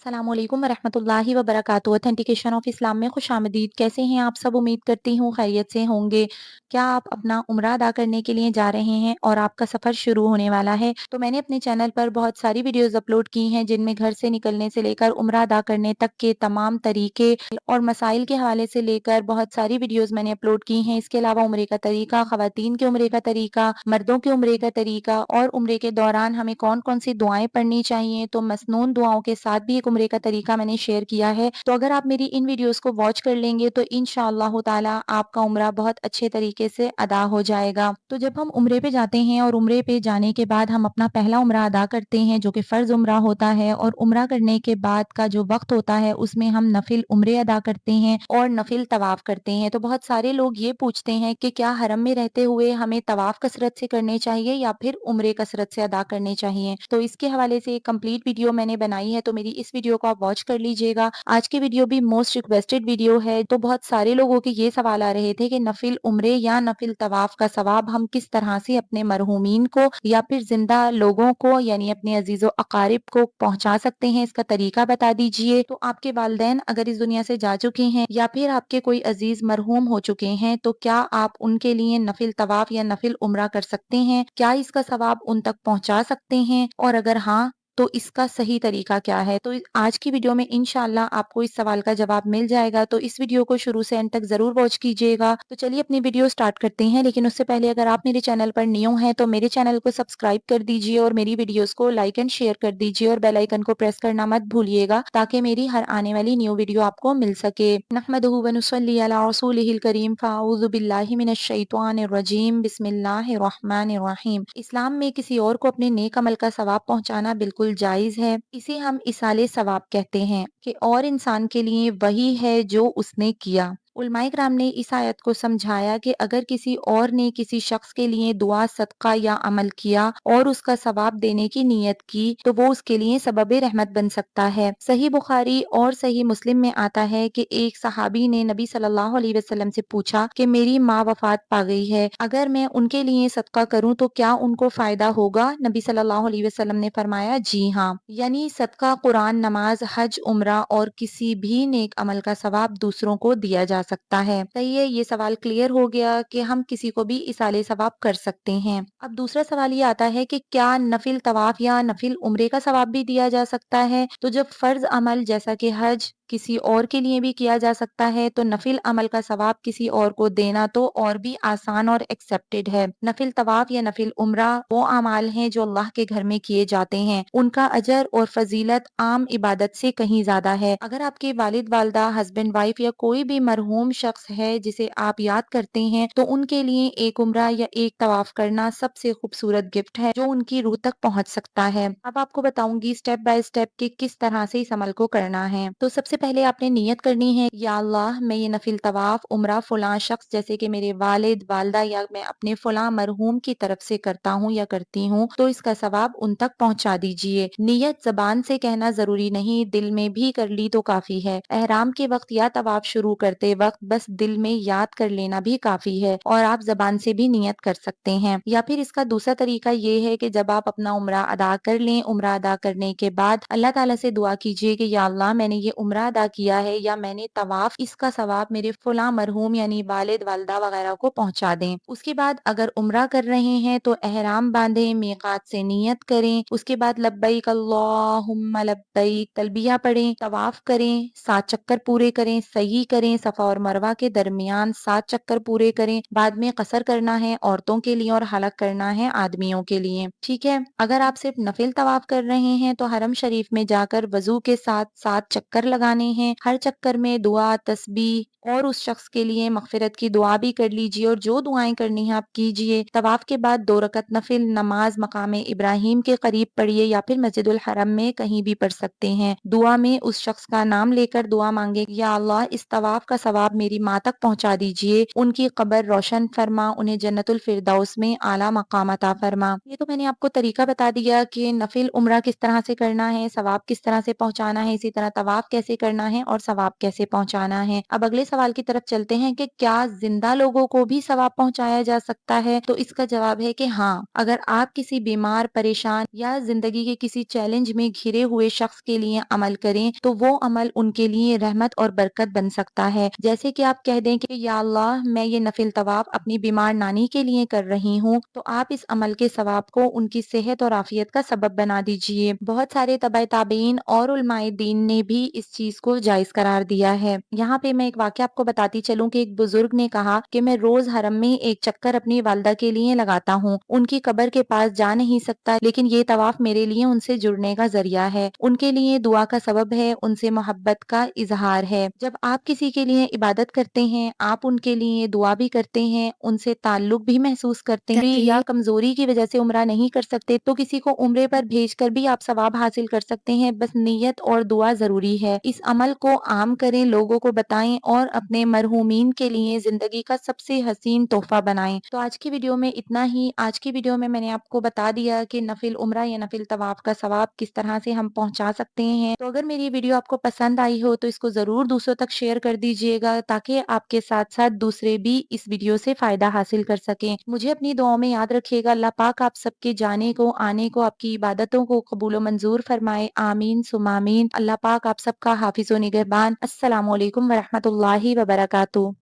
अस्सलाम वालेकुम वरहमतुल्लाहि वबरकातुहू। ऑथेंटिकेशन ऑफ इस्लाम में खुशामदीद। कैसे हैं आप सब? उम्मीद करती हूँ खैरियत से होंगे। क्या आप अपना उम्रा अदा करने के लिए जा रहे हैं और आपका सफ़र शुरू होने वाला है? तो मैंने अपने चैनल पर बहुत सारी वीडियोज़ अपलोड की हैं जिनमें घर से निकलने से लेकर उम्रा अदा करने तक के तमाम तरीके और मसाइल के हवाले से लेकर बहुत सारी वीडियोज़ मैंने अपलोड की हैं। इसके अलावा उम्रे का तरीका, ख़वातीन के उम्रे का तरीका, मर्दों के उम्रे का तरीका और उम्रे के दौरान हमें कौन-कौन सी दुआएँ पढ़नी चाहिए, तो मसनून दुआओं के साथ भी एक उम्रे का तरीका मैंने शेयर किया है। तो अगर आप मेरी इन वीडियोज़ को वॉच कर लेंगे तो इंशाअल्लाह ताला आपका उम्रा बहुत अच्छे तरीके से अदा हो जाएगा। तो जब हम उम्रे पे जाते हैं और उम्रे पे जाने के बाद हम अपना पहला उम्रा अदा करते हैं जो कि फ़र्ज़ उम्रा होता है, और उम्रा करने के बाद का जो वक़्त होता है उसमें हम नफ़िल उम्रे अदा करते हैं और नफ़िल तवाफ़ करते हैं। तो बहुत सारे लोग ये पूछते हैं कि क्या हरम में रहते हुए हमें तवाफ़ कसरत से करने चाहिए या फिर उम्रे कसरत से अदा करने चाहिए? तो इसके हवाले से एक कंप्लीट वीडियो मैंने बनाई है, तो मेरी इस वीडियो को आप वॉच कर लीजिएगा। आज की वीडियो भी मोस्ट रिक्वेस्टेड वीडियो है। तो बहुत सारे लोगों के ये सवाल आ रहे थे कि नफ़िल उम्रे या नफ़िल तवाफ़ का सवाब हम किस तरह से अपने मरहूमीन को या फिर ज़िंदा लोगों को यानी अपने अज़ीज़ो अकारिब को पहुँचा सकते हैं, इसका तरीका बता दीजिए। तो आपके वालिदैन अगर इस दुनिया से जा चुके हैं या फिर आपके कोई अज़ीज़ मरहूम हो चुके हैं, तो क्या आप उनके लिए नफ़िल तवाफ़ या नफ़िल उम्रा कर सकते हैं? क्या इसका सवाब उन तक पहुँचा सकते हैं? और अगर हाँ, तो इसका सही तरीका क्या है? तो आज की वीडियो में इंशाअल्लाह आपको इस सवाल का जवाब मिल जाएगा। तो इस वीडियो को शुरू से एंड तक ज़रूर वॉच कीजिएगा। तो चलिए अपनी वीडियो स्टार्ट करते हैं, लेकिन उससे पहले अगर आप मेरे चैनल पर न्यू हैं तो मेरे चैनल को सब्सक्राइब कर दीजिए और मेरी वीडियोज़ को लाइक एंड शेयर कर दीजिए और बेल आइकन को प्रेस करना मत भूलिएगा ताकि मेरी हर आने वाली न्यू वीडियो आपको मिल सके। नहमदुहु व नुसल्ली अला रसूलिहिल करीम, फ़अऊज़ु बिल्लाहि मिनश शैतानिर रजीम, बिस्मिल्लाहिर रहमानिर रहीम। इस्लाम में किसी और को अपने नेक अमल का सवाब पहुंचाना बिल्कुल जायज़ है। इसे हम इसाले सवाब कहते हैं कि और इंसान के लिए वही है जो उसने किया। उलमाए किराम ने इस आयत को समझाया कि अगर किसी और ने किसी शख्स के लिए दुआ, सदका या अमल किया और उसका सवाब देने की नीयत की, तो वो उसके लिए सबबे रहमत बन सकता है। सही बुखारी और सही मुस्लिम में आता है कि एक सहाबी ने नबी सल्लल्लाहु अलैहि वसल्लम से पूछा कि मेरी माँ वफात पा गई है, अगर मैं उनके लिए सदका करूं तो क्या उनको फायदा होगा? नबी सल्लल्लाहु अलैहि वसल्लम ने फरमाया, जी हाँ। यानी सदका, कुरान, नमाज, हज, उम्रा और किसी भी नेक अमल का सवाब दूसरों को दिया जा सकता है। सही है, ये सवाल क्लियर हो गया कि हम किसी को भी इसाले सवाब कर सकते हैं। अब दूसरा सवाल ये आता है कि क्या नफिल तवाफ या नफिल उम्रे का सवाब भी दिया जा सकता है? तो जब फर्ज अमल जैसा कि हज किसी और के लिए भी किया जा सकता है, तो नफिल अमल का सवाब किसी और को देना तो और भी आसान और एक्सेप्टेड है। नफिल तवाफ या नफिल उम्रा वो अमाल हैं जो अल्लाह के घर में किए जाते हैं। उनका अजर और फजीलत आम इबादत से कहीं ज्यादा है। अगर आपके वालिद वालदा, हस्बैंड वाइफ या कोई भी मरहूम शख्स है जिसे आप याद करते हैं, तो उनके लिए एक उम्रा या एक तवाफ करना सबसे खूबसूरत गिफ्ट है जो उनकी रूह तक पहुंच सकता है। अब आपको बताऊंगी स्टेप बाय स्टेप कि किस तरह से इस अमल को करना है। तो सबसे पहले आपने नियत करनी है, या अल्लाह मैं ये नफिल तवाफ उम्रा फलां शख्स जैसे कि मेरे वालिद वालदा या मैं अपने फलां मरहूम की तरफ से करता हूँ या करती हूँ, तो इसका सवाब उन तक पहुँचा दीजिए। नियत जबान से कहना जरूरी नहीं, दिल में भी कर ली तो काफी है। एहराम के वक्त या तवाफ शुरू करते वक्त बस दिल में याद कर लेना भी काफी है, और आप जबान से भी नियत कर सकते हैं। या फिर इसका दूसरा तरीका ये है कि जब आप अपना उम्रा अदा कर लें, उम्रा अदा करने के बाद अल्लाह ताला से दुआ कीजिए कि या अल्लाह मैंने ये उम्रा अदा किया है या मैंने तवाफ, इसका सवाब मेरे फुला मरहूम यानी वालिद वालदा वगैरह को पहुंचा दें। उसके बाद अगर उम्रा कर रहे हैं तो एहराम बांधें, मीकात से नियत करें, उसके बाद लब्बैक अल्लाहुम्मा लब्बैक तलबिया पढ़ें, तवाफ करें, 7 चक्कर पूरे करें, सही करें, सफा और मरवा के दरमियान 7 चक्कर पूरे करें। बाद में कसर करना है औरतों के लिए और हलक करना है आदमियों के लिए। ठीक है, अगर आप सिर्फ नफिल तवाफ कर रहे हैं तो हरम शरीफ में जाकर वजू के साथ 7 चक्कर लगाने हैं। हर चक्कर में दुआ, तस्बीह और उस शख्स के लिए मगफिरत की दुआ भी कर लीजिए, और जो दुआएं करनी है आप कीजिए। तवाफ के बाद 2 रकत नफिल नमाज मकाम इब्राहिम के करीब पढ़िए या फिर मस्जिदुल हरम में कहीं भी पढ़ सकते हैं। दुआ में उस शख्स का नाम लेकर दुआ मांगे, या अल्लाह इस तवाफ का सवाब मेरी माँ तक पहुँचा दीजिए, उनकी कब्र रोशन फरमा, उन्हें जन्नतुल फिरदौस में आला मकाम अता फरमा। ये तो मैंने आपको तरीका बता दिया कि नफिल उम्रा किस तरह से करना है, सवाब किस तरह से पहुँचाना है, इसी तरह तवाफ कैसे کرنا ہے اور ثواب کیسے پہنچانا ہے۔ اب اگلے سوال کی طرف چلتے ہیں کہ کیا زندہ لوگوں کو بھی ثواب پہنچایا جا سکتا ہے؟ تو اس کا جواب ہے کہ ہاں، اگر آپ کسی بیمار، پریشان یا زندگی کے کسی چیلنج میں گھرے ہوئے شخص کے لیے عمل کریں تو وہ عمل ان کے لیے رحمت اور برکت بن سکتا ہے۔ جیسے کہ آپ کہہ دیں کہ یا اللہ، میں یہ نفل طواف اپنی بیمار نانی کے لیے کر رہی ہوں، تو آپ اس عمل کے ثواب کو ان کی صحت اور عافیت کا سبب بنا دیجئے۔ بہت سارے تبع تابعین اور علماء دین نے بھی اس چیز کو جائز قرار دیا ہے۔ یہاں پہ میں ایک واقعہ آپ کو بتاتی چلوں کہ ایک بزرگ نے کہا کہ میں روز حرم میں ایک چکر اپنی والدہ کے لیے لگاتا ہوں، ان کی قبر کے پاس جا نہیں سکتا، لیکن یہ طواف میرے لیے ان سے جڑنے کا ذریعہ ہے، ان کے لیے دعا کا سبب ہے، ان سے محبت کا اظہار ہے۔ جب آپ کسی کے لیے عبادت کرتے ہیں، آپ ان کے لیے دعا بھی کرتے ہیں، ان سے تعلق بھی محسوس کرتے ہیں یا کمزوری کی وجہ سے عمرہ نہیں کر سکتے تو کسی کو عمرے پر بھیج کر بھی آپ ثواب حاصل کر سکتے ہیں، بس نیت اور دعا ضروری ہے۔ اس عمل کو عام کریں، لوگوں کو بتائیں اور اپنے مرحومین کے لیے زندگی کا سب سے حسین تحفہ بنائیں۔ تو آج کی ویڈیو میں اتنا ہی۔ آج کی ویڈیو میں نے آپ کو بتا دیا کہ نفل عمرہ یا نفل طواف کا ثواب کس طرح سے ہم پہنچا سکتے ہیں۔ تو اگر میری ویڈیو آپ کو پسند آئی ہو تو اس کو ضرور دوسروں تک شیئر کر دیجئے گا تاکہ آپ کے ساتھ ساتھ دوسرے بھی اس ویڈیو سے فائدہ حاصل کر سکیں۔ مجھے اپنی دعاؤں میں یاد رکھیے گا۔ اللہ پاک آپ سب کے جانے کو، آنے کو، آپ کی عبادتوں کو قبول و منظور فرمائے، آمین ثم آمین۔ اللہ پاک آپ سب کا حافظ و نگہبان۔ السلام علیکم ورحمۃ اللہ وبرکاتہ۔